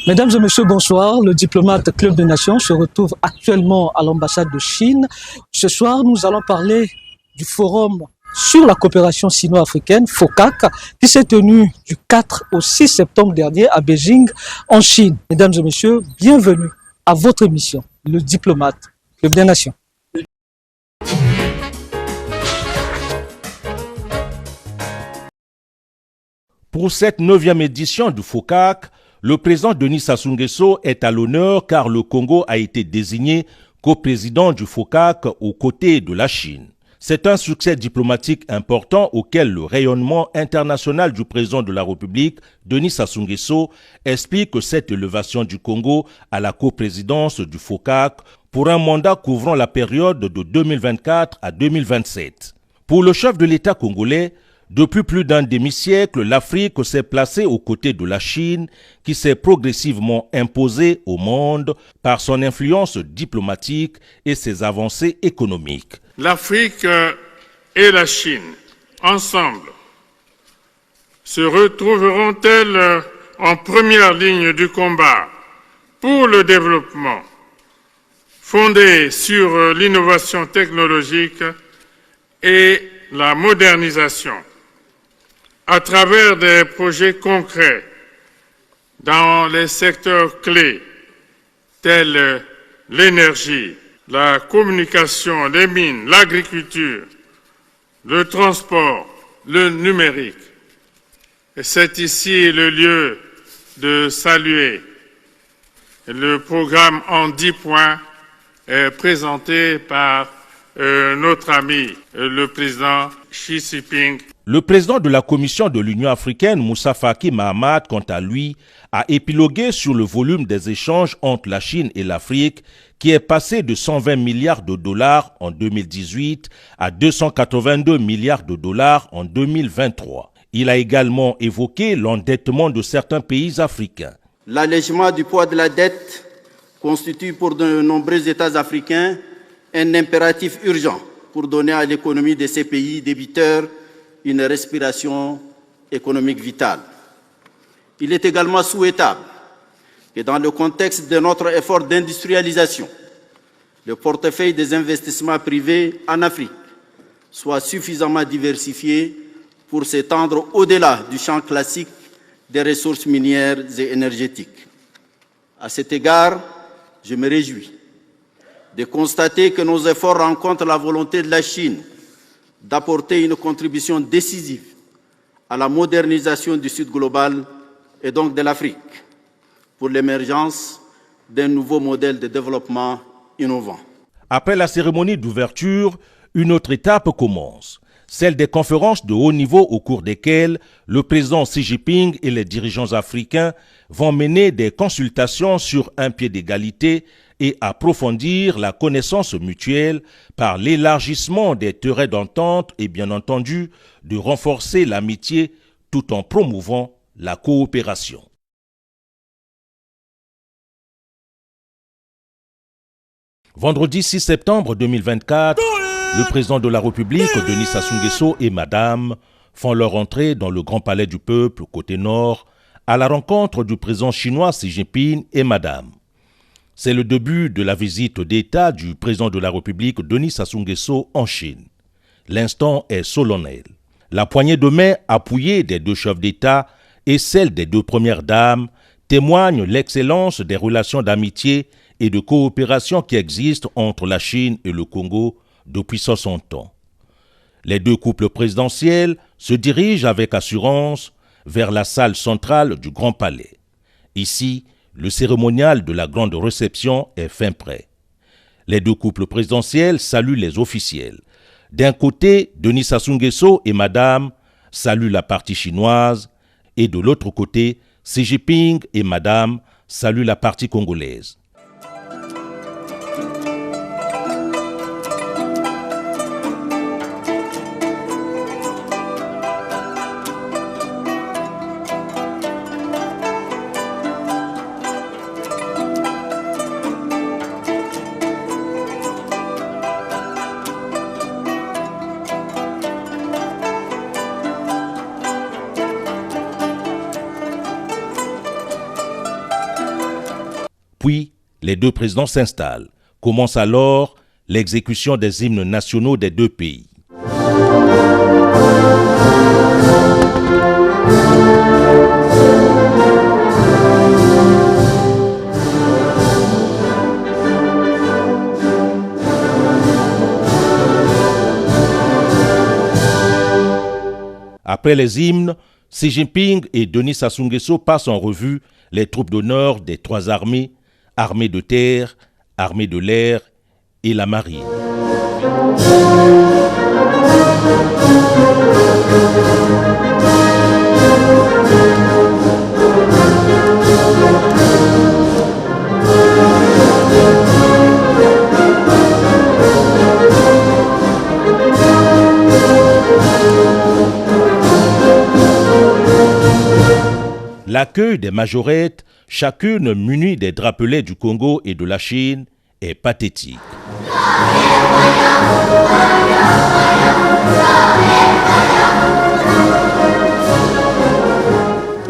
Mesdames et messieurs, bonsoir. Le diplomate Club des Nations se retrouve actuellement à l'ambassade de Chine. Ce soir, nous allons parler du forum sur la coopération sino-africaine, FOCAC, qui s'est tenu du 4 au 6 septembre dernier à Beijing, en Chine. Mesdames et messieurs, bienvenue à votre émission, le diplomate Club des Nations. Pour cette 9e édition du FOCAC, le président Denis Sassou Nguesso est à l'honneur car le Congo a été désigné coprésident du FOCAC aux côtés de la Chine. C'est un succès diplomatique important auquel le rayonnement international du président de la République, Denis Sassou Nguesso, explique cette élévation du Congo à la coprésidence du FOCAC pour un mandat couvrant la période de 2024 à 2027. Pour le chef de l'État congolais, depuis plus d'un demi-siècle, l'Afrique s'est placée aux côtés de la Chine, qui s'est progressivement imposée au monde par son influence diplomatique et ses avancées économiques. L'Afrique et la Chine, ensemble, se retrouveront-elles en première ligne du combat pour le développement, fondé sur l'innovation technologique et la modernisation, à travers des projets concrets dans les secteurs clés tels l'énergie, la communication, les mines, l'agriculture, le transport, le numérique. Et c'est ici le lieu de saluer le programme en 10 points présenté par notre ami, le président Xi Jinping. Le président de la Commission de l'Union africaine, Moussa Faki Mahamat, quant à lui, a épilogué sur le volume des échanges entre la Chine et l'Afrique, qui est passé de 120 milliards de dollars en 2018 à 282 milliards de dollars en 2023. Il a également évoqué l'endettement de certains pays africains. L'allègement du poids de la dette constitue pour de nombreux États africains un impératif urgent pour donner à l'économie de ces pays débiteurs une respiration économique vitale. Il est également souhaitable que dans le contexte de notre effort d'industrialisation, le portefeuille des investissements privés en Afrique soit suffisamment diversifié pour s'étendre au-delà du champ classique des ressources minières et énergétiques. À cet égard, je me réjouis de constater que nos efforts rencontrent la volonté de la Chine d'apporter une contribution décisive à la modernisation du Sud global et donc de l'Afrique pour l'émergence d'un nouveau modèle de développement innovant. Après la cérémonie d'ouverture, une autre étape commence, celle des conférences de haut niveau au cours desquelles le président Xi Jinping et les dirigeants africains vont mener des consultations sur un pied d'égalité et approfondir la connaissance mutuelle par l'élargissement des terrains d'entente et bien entendu de renforcer l'amitié tout en promouvant la coopération. Vendredi 6 septembre 2024, le président de la République, Denis Sassou Nguesso et Madame font leur entrée dans le Grand Palais du Peuple, côté nord, à la rencontre du président chinois Xi Jinping et Madame. C'est le début de la visite d'État du président de la République, Denis Sassou Nguesso, en Chine. L'instant est solennel. La poignée de main appuyée des deux chefs d'État et celle des deux premières dames témoignent l'excellence des relations d'amitié et de coopération qui existent entre la Chine et le Congo depuis 60 ans. Les deux couples présidentiels se dirigent avec assurance vers la salle centrale du Grand Palais. Ici, le cérémonial de la grande réception est fin prêt. Les deux couples présidentiels saluent les officiels. D'un côté, Denis Sassou Nguesso et Madame saluent la partie chinoise et de l'autre côté, Xi Jinping et Madame saluent la partie congolaise. Puis, les deux présidents s'installent. Commence alors l'exécution des hymnes nationaux des deux pays. Après les hymnes, Xi Jinping et Denis Sassou Nguesso passent en revue les troupes d'honneur des trois armées, armée de terre, armée de l'air et la marine. L'accueil des majorettes, chacune munie des drapelets du Congo et de la Chine, est pathétique.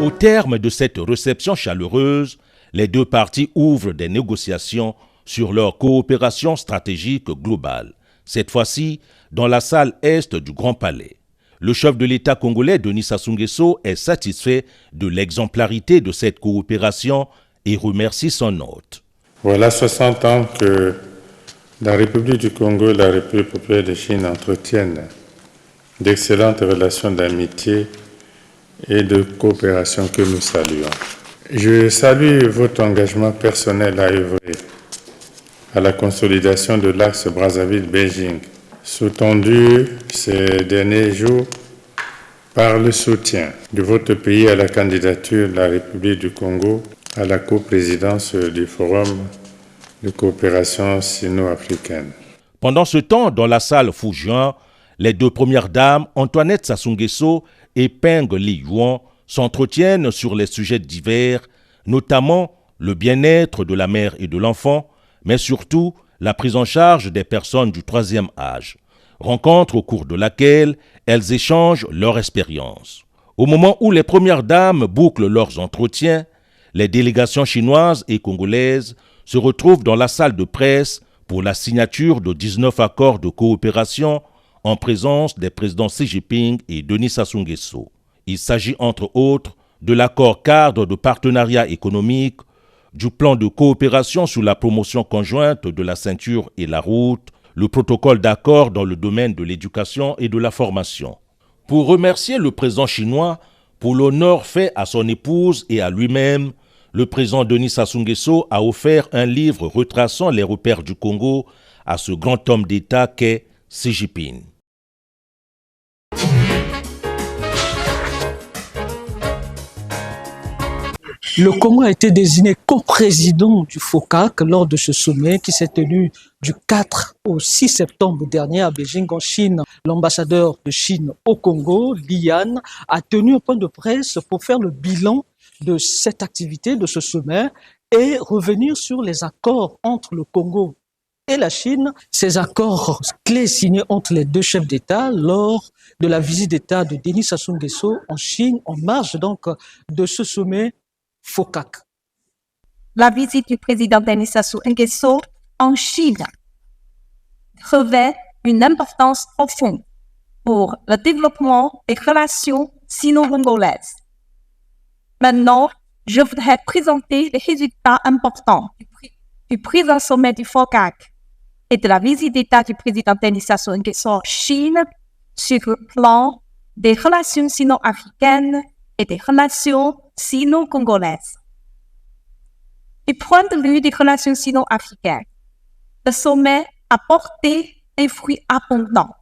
Au terme de cette réception chaleureuse, les deux parties ouvrent des négociations sur leur coopération stratégique globale, cette fois-ci dans la salle est du Grand Palais. Le chef de l'État congolais, Denis Sassou Nguesso, est satisfait de l'exemplarité de cette coopération et remercie son hôte. Voilà 60 ans que la République du Congo et la République populaire de Chine entretiennent d'excellentes relations d'amitié et de coopération que nous saluons. Je salue votre engagement personnel à œuvrer à la consolidation de l'axe Brazzaville-Beijing, sous-tendu ces derniers jours par le soutien de votre pays à la candidature de la République du Congo à la coprésidence du Forum de coopération sino-africaine. Pendant ce temps, dans la salle Foujian, les deux premières dames, Antoinette Sassou Nguesso et Peng Liyuan, s'entretiennent sur les sujets divers, notamment le bien-être de la mère et de l'enfant, mais surtout la prise en charge des personnes du troisième âge. Rencontre au cours de laquelle elles échangent leur expérience. Au moment où les premières dames bouclent leurs entretiens, les délégations chinoises et congolaises se retrouvent dans la salle de presse pour la signature de 19 accords de coopération en présence des présidents Xi Jinping et Denis Sassou Nguesso. Il s'agit entre autres de l'accord cadre de partenariat économique, du plan de coopération sur la promotion conjointe de la ceinture et la route, le protocole d'accord dans le domaine de l'éducation et de la formation. Pour remercier le président chinois pour l'honneur fait à son épouse et à lui-même, le président Denis Sassou Nguesso a offert un livre retraçant les repères du Congo à ce grand homme d'État qu'est Xi Jinping. Le Congo a été désigné co-président du FOCAC lors de ce sommet qui s'est tenu du 4 au 6 septembre dernier à Beijing en Chine. L'ambassadeur de Chine au Congo, Li Yan, a tenu un point de presse pour faire le bilan de cette activité, de ce sommet, et revenir sur les accords entre le Congo et la Chine, ces accords clés signés entre les deux chefs d'État lors de la visite d'État de Denis Sassou Nguesso en Chine, en marge donc de ce sommet FOCAC. La visite du président Denis Sassou Nguesso en Chine revêt une importance profonde pour le développement des relations sino-congolaises. Maintenant, je voudrais présenter les résultats importants du présent sommet du FOCAC et de la visite d'État du président Denis Sassou Nguesso en Chine sur le plan des relations sino-africaines et des relations sino-congolaises. Du point de vue des relations sino-africaines, le sommet a porté des fruits abondants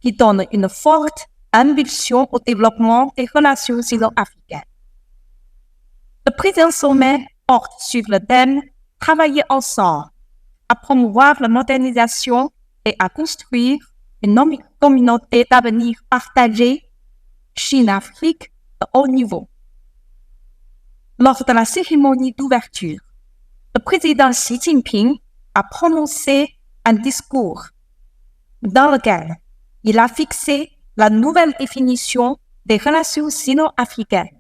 qui donnent une forte impulsion au développement des relations sino-africaines. Le présent sommet porte sur le thème « Travailler ensemble » à promouvoir la modernisation et à construire une communauté d'avenir partagée Chine-Afrique de haut niveau. Lors de la cérémonie d'ouverture, le président Xi Jinping a prononcé un discours dans lequel il a fixé la nouvelle définition des relations sino-africaines,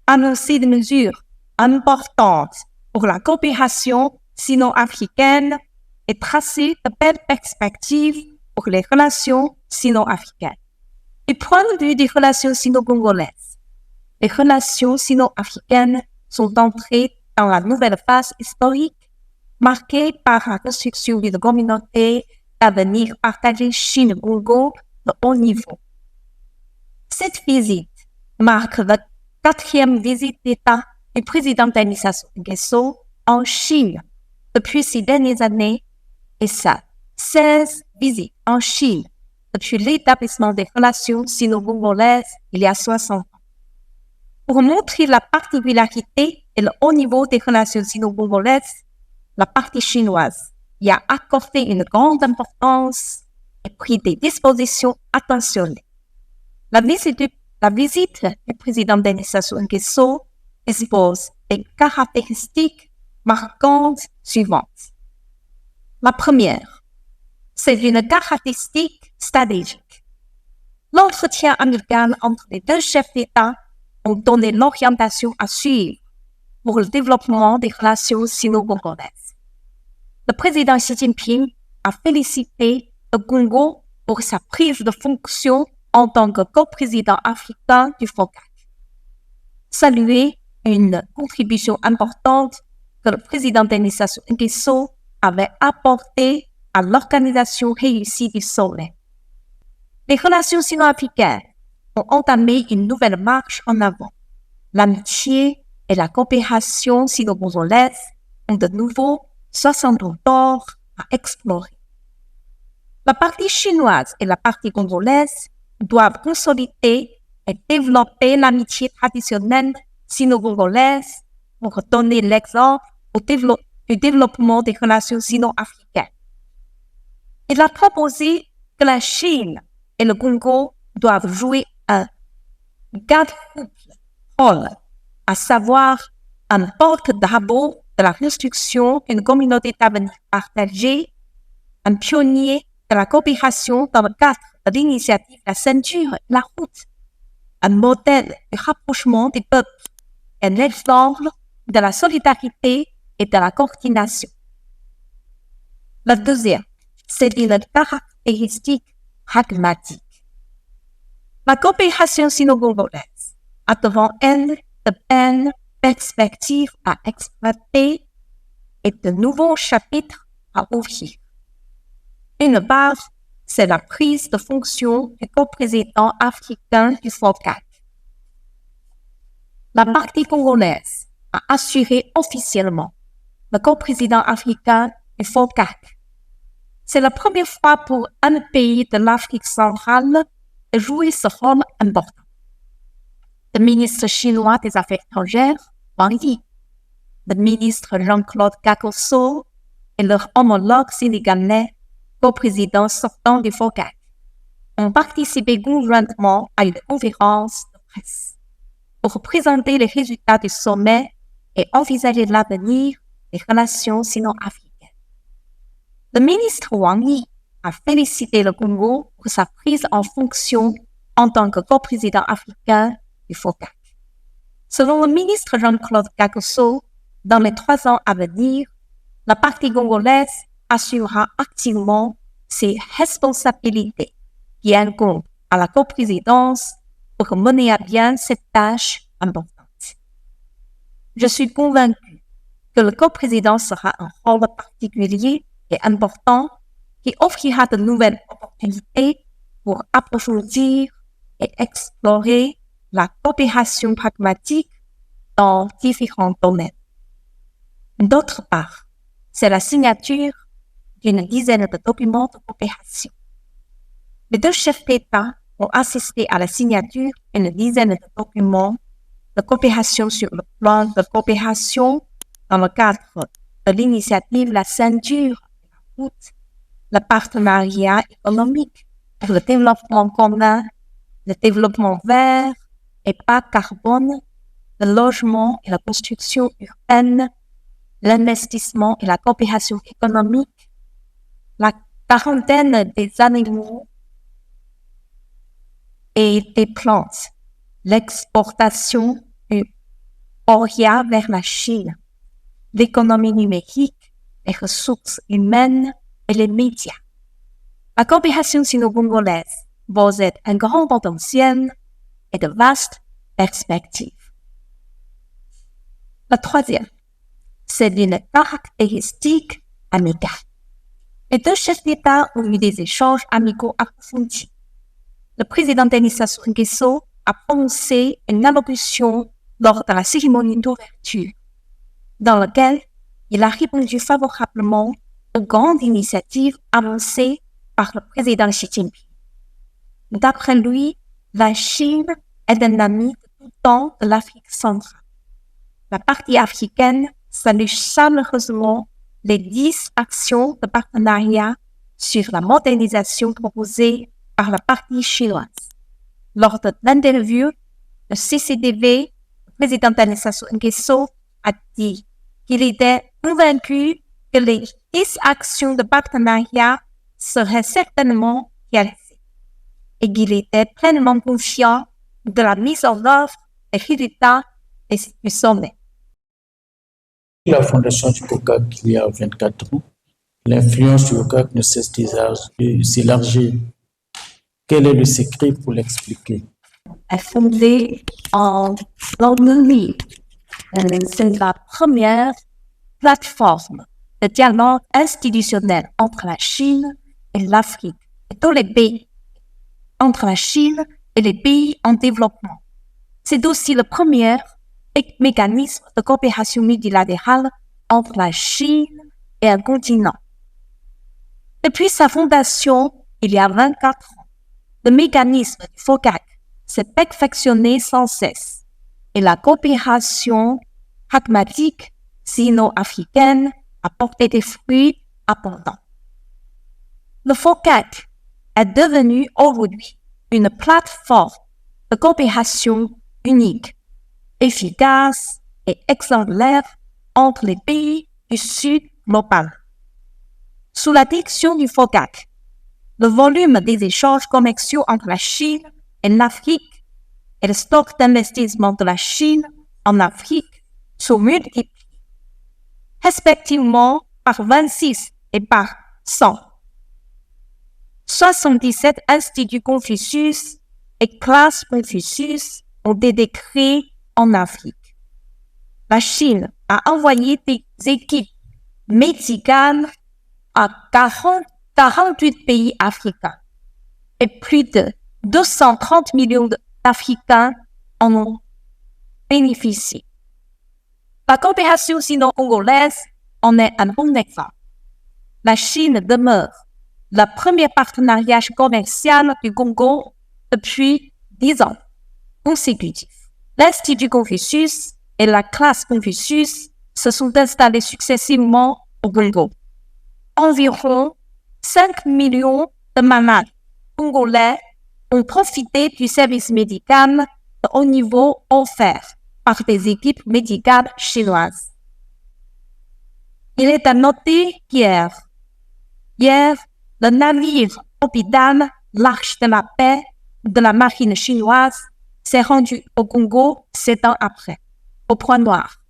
annoncé des mesures importantes pour pour la coopération sino-africaine et tracer de belles perspectives pour les relations sino-africaines. Du point de vue des relations sino-congolaises, les relations sino-africaines sont entrées dans la nouvelle phase historique marquée par la construction d'une communauté d'avenir partagée Chine-Congo de haut niveau. Cette visite marque la 4e visite d'État du président Denis Sassou Nguesso en Chine depuis ces dernières années et sa 16 visites en Chine depuis l'établissement des relations sino-congolaises il y a 60 ans. Pour montrer la particularité et le haut niveau des relations sino-congolaises, la partie chinoise y a accordé une grande importance et pris des dispositions attentionnées. La visite du président Denis Sassou Nguesso expose les caractéristiques marquantes suivantes. La première, c'est une caractéristique stratégique. L'entretien amical entre les deux chefs d'État ont donné l'orientation à suivre pour le développement des relations sino-congolaises. Le président Xi Jinping a félicité le Congo pour sa prise de fonction en tant que coprésident africain du FOCAC. Saluer une contribution importante que le président Denis Sassou Nguesso avait apportée à l'organisation réussie du sommet. Les relations sino-africaines ont entamé une nouvelle marche en avant. L'amitié et la coopération sino-congolaises ont de nouveau 60 ans d'or à explorer. La partie chinoise et la partie congolaise doivent consolider et développer l'amitié traditionnelle sino-congolaise pour donner l'exemple du développement des relations sino-africaines. Il a proposé que la Chine et le Congo doivent jouer un quadruple rôle, à savoir un porte-drapeau de la construction d'une communauté d'avenir partagée, un pionnier de la coopération dans le cadre de l'initiative La Ceinture et la Route, un modèle de rapprochement des peuples, un exemple de la solidarité et de la coordination. La deuxième, c'est une caractéristique pragmatique. La coopération sino-congolaise a devant elle de belles perspectives à exploiter et de nouveaux chapitres à ouvrir. Une part, c'est la prise de fonction du coprésident africain du FOCAC. La partie congolaise a assuré officiellement le coprésident africain du FOCAC. C'est la première fois pour un pays de l'Afrique centrale de jouer ce rôle important. Le ministre chinois des Affaires étrangères, Wang Yi, le ministre Jean-Claude Gakoso et leur homologue sénégalais, coprésident sortant du FOCAC, ont participé conjointement à une conférence de presse pour présenter les résultats du sommet et envisager l'avenir des relations sino-africaines. Le ministre Wang Yi a félicité le Congo pour sa prise en fonction en tant que coprésident africain du FOCAC. Selon le ministre Jean-Claude Gakoso, dans les 3 ans à venir, la partie congolaise assurera activement ses responsabilités qui incombent à la coprésidence pour mener à bien cette tâche importante. Je suis convaincu que le coprésident sera un rôle particulier et important qui offrira de nouvelles opportunités pour approfondir et explorer la coopération pragmatique dans différents domaines. D'autre part, c'est la signature d'une dizaine de documents de coopération. Les deux chefs d'État ont assisté à la signature d'une dizaine de documents de coopération sur le plan de coopération dans le cadre de l'initiative La Ceinture et la Route, le partenariat économique pour le développement commun, le développement vert et bas carbone, le logement et la construction urbaine, l'investissement et la coopération économique, la quarantaine des animaux et des plantes, l'exportation du Orient vers la Chine, l'économie numérique, les ressources humaines et les médias. La coopération sino-congolaise possède un grand potentiel et de vastes perspectives. La troisième, c'est d'une caractéristique amicale. Les deux chefs d'État ont eu des échanges amicaux approfondis. Le président Denis Sassou Nguesso a prononcé une allocution lors de la cérémonie d'ouverture, dans laquelle il a répondu favorablement aux grandes initiatives annoncées par le président Xi Jinping. D'après lui, la Chine est un ami de tout temps de l'Afrique centrale. La partie africaine salue chaleureusement les 10 actions de partenariat sur la modernisation proposées par la partie chinoise. Lors de l'interview, le CCDV, le président Denis Sassou Nguesso, a dit qu'il était convaincu que les 10 actions de partenariat seraient certainement réalisées et qu'il était pleinement confiant de la mise en œuvre des résultats du sommet. La fondation du COCAC, il y a 24 ans, l'influence du COCAC ne cesse de s'élargir. Quel est le secret pour l'expliquer? Elle est fondée en l'an 2000. C'est la première plateforme de dialogue institutionnel entre la Chine et l'Afrique, et tous les pays, entre la Chine et les pays en développement. C'est aussi le premier mécanisme de coopération multilatérale entre la Chine et un continent. Depuis sa fondation, il y a 24 ans, le mécanisme du FOCAC s'est perfectionné sans cesse et la coopération pragmatique sino-africaine a porté des fruits abondants. Le FOCAC est devenu aujourd'hui une plateforme de coopération unique, efficace et exemplaire entre les pays du Sud global. Sous la direction du FOCAC, le volume des échanges commerciaux entre la Chine et l'Afrique et le stock d'investissement de la Chine en Afrique sont multipliés, respectivement par 26 et par 100. 77 instituts Confucius et classes Confucius ont été créés en Afrique. La Chine a envoyé des équipes médicales à 48 pays africains et plus de 230 millions d'Africains en ont bénéficié. La coopération sino-congolaise en est un bon exemple. La Chine demeure le premier partenariat commercial du Congo depuis 10 ans consécutifs. L'Institut Confucius et la classe Confucius se sont installés successivement au Congo. Environ 5 millions de malades congolais ont profité du service médical de haut niveau offert par des équipes médicales chinoises. Il est à noter qu'hier, le navire hôpital l'Arche de la Paix de la marine chinoise s'est rendu au Congo 7 ans après, au Point Noir.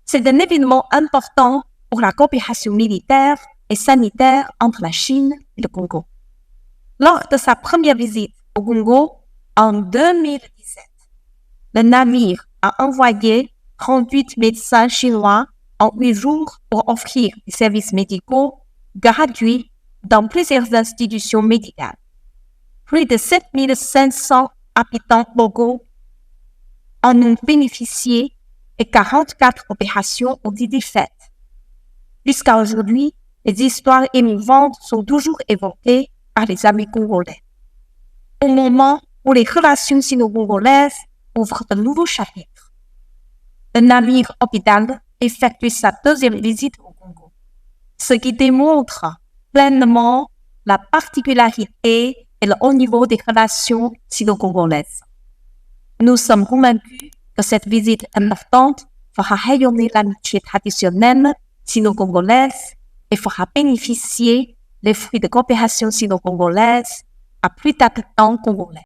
C'est un événement important pour la coopération militaire et sanitaire entre la Chine et le Congo. Lors de sa première visite au Congo en 2017, le navire a envoyé 38 médecins chinois en 8 jours pour offrir des services médicaux gratuits dans plusieurs institutions médicales. Plus de 7500 habitants locaux en ont bénéficié et 44 opérations ont été faites. Jusqu'à aujourd'hui, les histoires émouvantes sont toujours évoquées par les amis congolais. Au moment où les relations sino-congolaises ouvrent de nouveaux chapitres, le navire hôpital effectue sa deuxième visite au Congo, ce qui démontre pleinement la particularité et le haut niveau des relations sino-congolaises. Nous sommes convaincus que cette visite importante fera rayonner l'amitié traditionnelle sino-congolaise et fera bénéficier les fruits de coopération sino-congolaise à plus d'habitants congolais.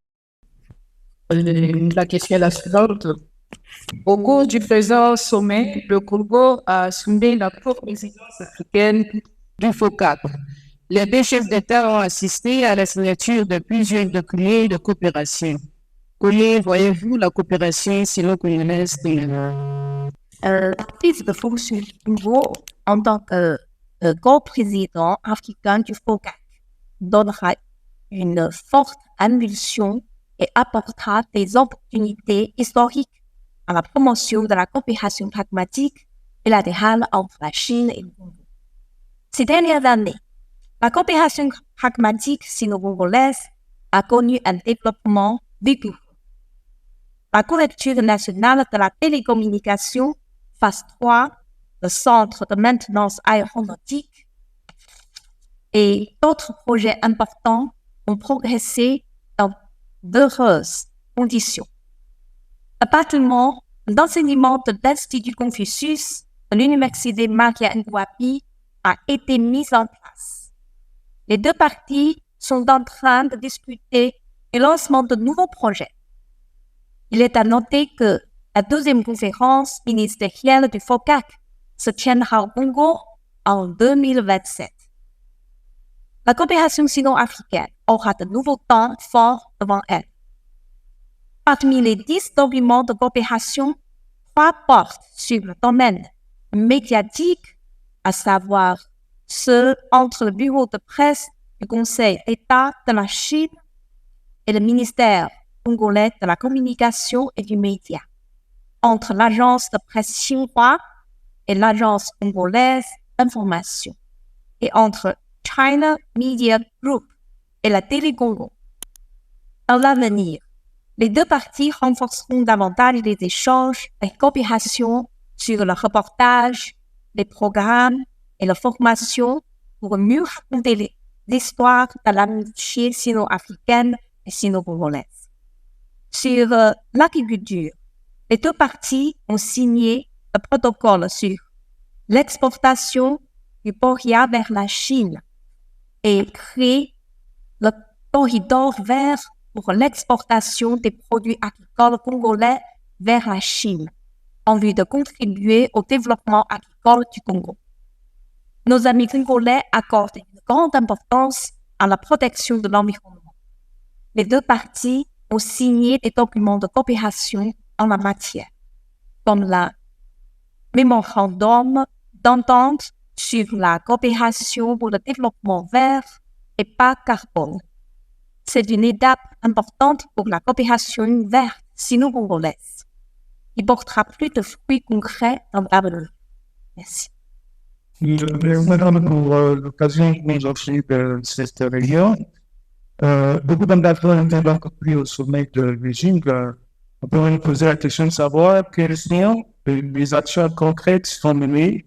La question est la suivante. Au cours du présent sommet, le Congo a soumis la co-présidence africaine du FOCAC. Les deux chefs d'État ont assisté à la signature de plusieurs documents de coopération. Comment voyez-vous la coopération sino-congolaise La prise de fonction du Congo en tant que co-président africain du FOCAC donnera une forte impulsion et apportera des opportunités historiques à la promotion de la coopération pragmatique et latérale entre la Chine et le Congo. Ces dernières années, la coopération pragmatique sino-congolaise a connu un développement vigoureux. La couverture nationale de la télécommunication phase 3, le centre de maintenance aéronautique et d'autres projets importants ont progressé dans d'heureuses conditions. Le bâtiment d'enseignement de l'Institut Confucius de l'Université Maria Ngouabi a été mis en place. Les deux parties sont en train de discuter le lancement de nouveaux projets. Il est à noter que la deuxième conférence ministérielle du FOCAC se tiendra au Congo en 2027. La coopération sino-africaine aura de nouveaux temps forts devant elle. Parmi les 10 documents de coopération, 3 portent sur le domaine médiatique, à savoir ceux entre le bureau de presse du Conseil d'État de la Chine et le ministère congolais de la communication et du média, entre l'agence de presse chinoise et l'agence congolaise d'information, et entre China Media Group et la Télé Congo. Dans l'avenir, les deux parties renforceront davantage les échanges et coopérations sur le reportage, les programmes et la formation pour mieux raconter l'histoire de l'amitié sino-africaine et sino-congolaise. Sur l'agriculture, les deux parties ont signé le protocole sur l'exportation du Boria vers la Chine et créé le corridor vert pour l'exportation des produits agricoles congolais vers la Chine, en vue de contribuer au développement agricole du Congo. Nos amis congolais accordent une grande importance à la protection de l'environnement. Les deux parties ont signé des documents de coopération en la matière, comme la mémorandum d'entente sur la coopération pour le développement vert et bas carbone. C'est une étape importante pour la coopération verte sino-congolaise, qui portera plus de fruits concrets dans l'avenir. Merci. Madame, pour l'occasion que nous offrez de cette réunion, beaucoup d'ambassadeurs ont encore pris au sommet de Beijing. On peut nous poser la question de savoir quelles sont les actions concrètes qui sont menées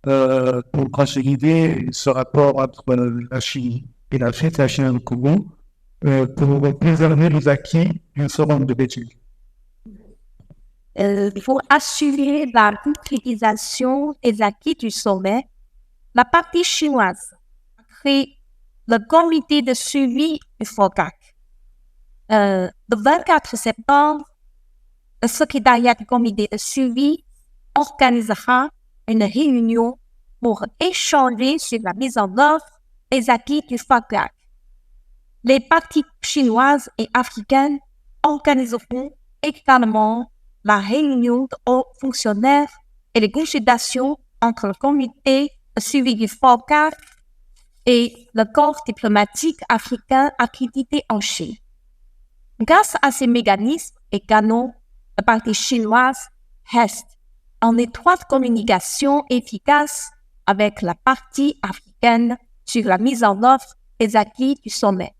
pour consolider ce rapport entre la Chine et la Chine et le Congo pour préserver les acquis du forum de Beijing. Pour assurer la concrétisation des acquis du sommet, la partie chinoise a créé le comité de suivi du FOCAC. Le 24 septembre, le secrétariat du comité de suivi organisera une réunion pour échanger sur la mise en œuvre des acquis du FOCAC. Les parties chinoises et africaines organiseront également la réunion de hauts fonctionnaires et les consultations entre le comité de suivi du FOCAC et le corps diplomatique africain accrédité en Chine. Grâce à ces mécanismes et canaux, la partie chinoise reste en étroite communication efficace avec la partie africaine sur la mise en œuvre des acquis du sommet.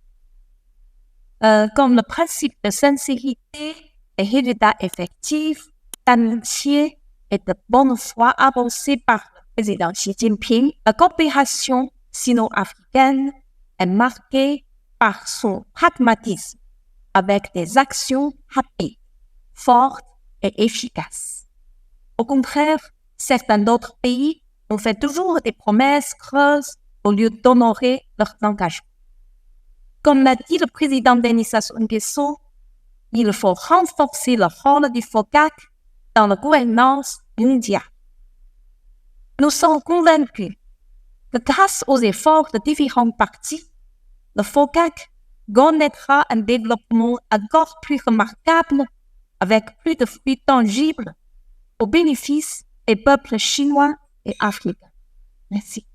Comme le principe de sincérité et résultats effectifs, d'amitié et de bonne foi avancés par le président Xi Jinping, la coopération sino-africaine est marquée par son pragmatisme avec des actions rapides, fortes et efficaces. Au contraire, certains autres pays ont fait toujours des promesses creuses au lieu d'honorer leurs engagements. Comme l'a dit le président Denis Sassou Nguesso, il faut renforcer le rôle du FOCAC dans la gouvernance mondiale. Nous sommes convaincus que grâce aux efforts de différentes parties, le FOCAC connaîtra un développement encore plus remarquable avec plus de fruits tangibles au bénéfice des peuples chinois et africains. Merci.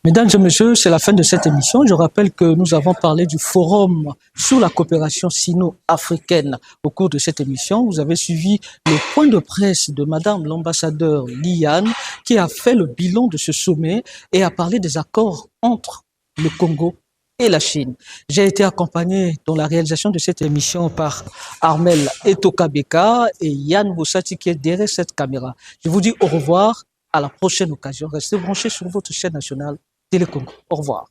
Mesdames et messieurs, c'est la fin de cette émission. Je rappelle que nous avons parlé du forum sur la coopération sino-africaine. Au cours de cette émission, vous avez suivi le point de presse de Madame l'ambassadeur Liane qui a fait le bilan de ce sommet et a parlé des accords entre le Congo et la Chine. J'ai été accompagné dans la réalisation de cette émission par Armel Etokabeka et Yann Boussati qui est derrière cette caméra. Je vous dis au revoir, à la prochaine occasion. Restez branchés sur votre chaîne nationale Télé Congo. Au revoir.